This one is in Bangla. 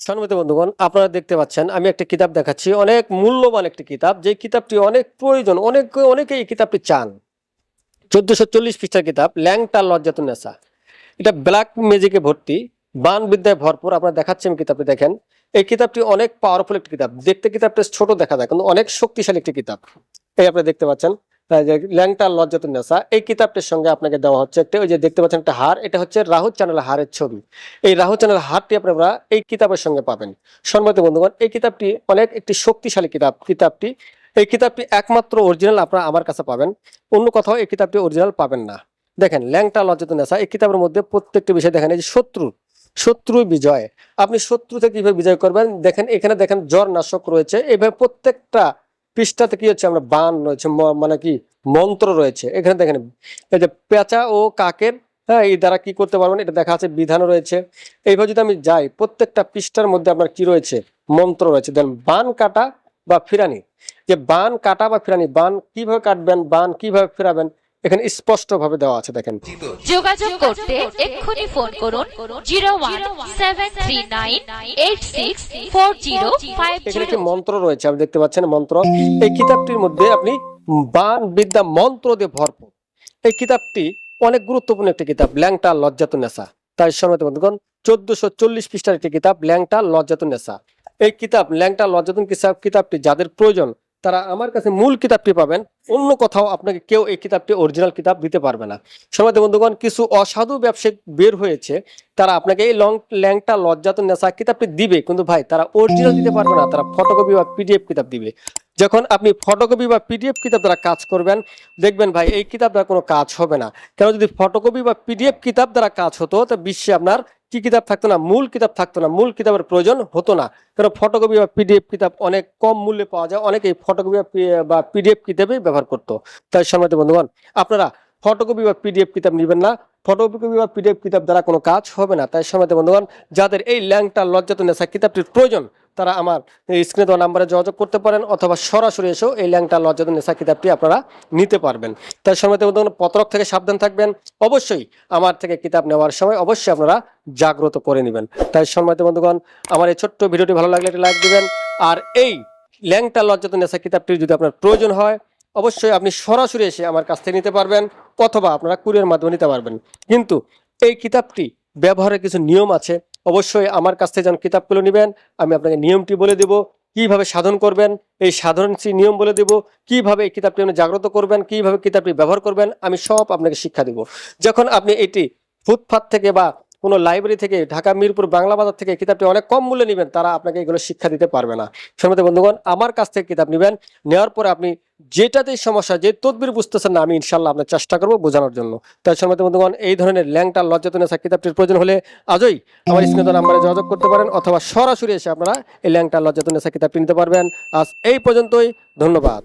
সম্মানিত বন্ধুগণ, আপনারা দেখতে পাচ্ছেন আমি একটা কিতাব দেখাচ্ছি, অনেক মূল্যবান একটি কিতাব, যে কিতাবটি অনেক প্রয়োজন, অনেকে এই কিতাবটি চান। 1440 পৃষ্ঠার কিতাব, ল্যাংটা লজ্জাতুন্নেসা। এটা ব্ল্যাক ম্যাজিকে ভর্তি, বান বিদ্যায় ভরপুর। আপনারা দেখাচ্ছি আমি কিতাবটি দেখেন। এই কিতাবটি অনেক পাওয়ারফুল একটি কিতাব। দেখতে কিতাবটা ছোট দেখা যায়, কিন্তু অনেক শক্তিশালী একটি কিতাব। এই আপনি দেখতে পাচ্ছেন যে ল্যাংটা লজ্জাতুন্নেসা, এই কিতাবটির সঙ্গে আপনাকে দেওয়া হচ্ছে একটা, ওই যে দেখতে পাচ্ছেন একটা হার, এটা হচ্ছে রাহু চ্যানেলের হারের ছবি। এই রাহু চ্যানেলের হারটি আপনারা এই কিতাবের সঙ্গে পাবেন। সম্মানিত বন্ধুগণ, এই কিতাবটি অনেক একটি শক্তিশালী কিতাব। এই কিতাবটি একমাত্র অরিজিনাল আপনারা আমার কাছে পাবেন, অন্য কোথাও এই কিতাবটি অরিজিনাল পাবেন না। দেখেন, ল্যাংটা লজ্জাতুন্নেসা, এই কিতাবের মধ্যে প্রত্যেকটি বিষয় দেখেন। এই যে শত্রু বিজয়, আপনি শত্রু থেকে কিভাবে বিজয় করবেন দেখেন। এখানে দেখেন জ্বর নাশক রয়েছে, এইভাবে প্রত্যেকটা পৃষ্ঠাতে কি হচ্ছে, আমরা বান রয়েছে, মানে কি মন্ত্র রয়েছে। এখানে দেখেন এই যে পেঁচা ও কাকের, হ্যাঁ, এই দ্বারা কি করতে পারবেন এটা দেখা আছে, বিধানও রয়েছে। এইভাবে যদি আমি যাই, প্রত্যেকটা পৃষ্ঠার মধ্যে আপনার কি রয়েছে, মন্ত্র রয়েছে। দেন বান কাটা বা ফিরানি, যে বান কাটা বা ফিরানি, বান কিভাবে কাটবেন, বান কিভাবে ফিরাবেন, এখানে স্পষ্ট ভাবে দেওয়া আছে। দেখেন, যোগাযোগ করতে এক্ষুনি ফোন করুন 01739864050। এখানে একটি মন্ত্র রয়েছে, আপনি দেখতে পাচ্ছেন মন্ত্র। এই কিতাবটির মধ্যে আপনি বান বিদ্যা মন্ত্র দিয়ে ভরপুর। এই কিতাবটি অনেক গুরুত্বপূর্ণ একটি কিতাব, ল্যাংটা লজ্জাতুন্নেসা। তাই সম্মানিত বন্ধুগণ, 1440 পৃষ্ঠার একটি কিতাব, ল্যাংটা লজ্জাতুন্নেসা। এই কিতাব ল্যাংটা লজ্জাতুন কিতাবটি যাদের প্রয়োজন, তারা আমার কাছে মূল কিতাবটি পাবেন, অন্য কোথাও আপনাকে কেউ এই কিতাবটি অরিজিনাল কিতাব দিতে পারবে না। সম্মানিত বন্ধুগণ, কিছু অসাধু ব্যবসায়িক বের হয়েছে, তারা আপনাকে এই ল্যাংটা লজ্জাতুন্নেসা কিতাবটি দিবে, কিন্তু ভাই তারা অরিজিনাল দিতে পারবে না, তারা ফটোকপি বা পিডিএফ কিতাব দিবে। যখন আপনি ফটোকপি বা পিডিএফ কিতাব দ্বারা কাজ করবেন, দেখবেন ভাই এই কিতাব দ্বারা কোনো কাজ হবে না। কেন, যদি ফটোকপি বা পিডিএফ কিতাব দ্বারা কাজ হতো, তো বিশ্বে আপনার কি কিতাব থাকতো না, মূল কিতাব থাকতো না, মূল কিতাবের প্রয়োজন হতো না। কারণ ফটোকপি বা পিডিএফ কিতাব অনেক কম মূল্যে পাওয়া যায়, অনেকে ফটোকপি বা পিডিএফ কিতাবেই ব্যবহার করতো। তাই সম্মানিত বন্ধুগণ, আপনারা ফটোকপি বা পিডিএফ কিতাব নেবেন না, ফটোকপি বা পিডিএফ কিতাব দ্বারা কোনো কাজ হবে না। তাই সম্মানিত বন্ধুগণ, যাদের এই ল্যাংটা লজ্জাতুন্নেসা কিতাবটির প্রয়োজন, তারা আমার স্ক্রিনে দেওয়া নাম্বারে যোগাযোগ করতে পারেন, অথবা সরাসরি এসেও এই ল্যাংটা লজ্জাতুন্নেসা কিতাবটি আপনারা নিতে পারবেন। তাই সম্মানিত বন্ধুগণ, প্রতারক থেকে সাবধান থাকবেন। অবশ্যই আমার থেকে কিতাব নেওয়ার সময় অবশ্যই আপনারা জাগ্রত করে নেবেন। তাই সম্মানিত বন্ধুগণ, আমার এই ছোট্ট ভিডিওটি ভালো লাগলে একটি লাইক দিবেন। আর এই ল্যাংটা লজ্জাতুন্নেসা কিতাবটির যদি আপনার প্রয়োজন হয়, অবশ্যই আপনি সরাসরি এসে আমার কাছ থেকে নিতে পারবেন, অথবা আপনারা কুরিয়ার মাধ্যমে নিতে পারবেন। কিন্তু এই কিতাবটি ব্যবহারের কিছু নিয়ম আছে, অবশ্যই আমার কাছ থেকে যখন কিতাবগুলো নেবেন, আমি আপনাকে নিয়মটি বলে দেব, কিভাবে সাধন করবেন, এই সাধারণ নিয়ম বলে দেব, কিভাবে এই কিতাবটি আপনি জাগ্রত করবেন, কিভাবে কিতাবটি ব্যবহার করবেন, আমি সব আপনাকে শিক্ষা দেব। যখন আপনি এটি ফুটপাত থেকে বা কোনো লাইব্রেরি থেকে, ঢাকা মিরপুর বাংলা বাজার থেকে কিতাবটি অনেক কম মূল্যে নেবেন, তারা আপনাকে এগুলো শিক্ষা দিতে পারবে না। সম্মানিত বন্ধুগণ, আমার কাছ থেকে কিতাব নেবেন, নেওয়ার পরে আপনি যেটাতেই সমস্যা, যে তদবির বুঝতেছেন না, আমি ইনশাল্লাহ আপনার চেষ্টা করবো বোঝানোর জন্য। তাই সম্মানিত বন্ধুগণ, এই ধরনের ল্যাংটা লজ্জাতুন্নেসা কিতাবটির প্রয়োজন হলে আজই আমার স্ক্রিনে দেওয়া নাম্বারে যোগাযোগ করতে পারেন, অথবা সরাসরি এসে আপনারা এই ল্যাংটা লজ্জাতুন্নেসা কিতাবটি নিতে পারবেন। আজ এই পর্যন্তই, ধন্যবাদ।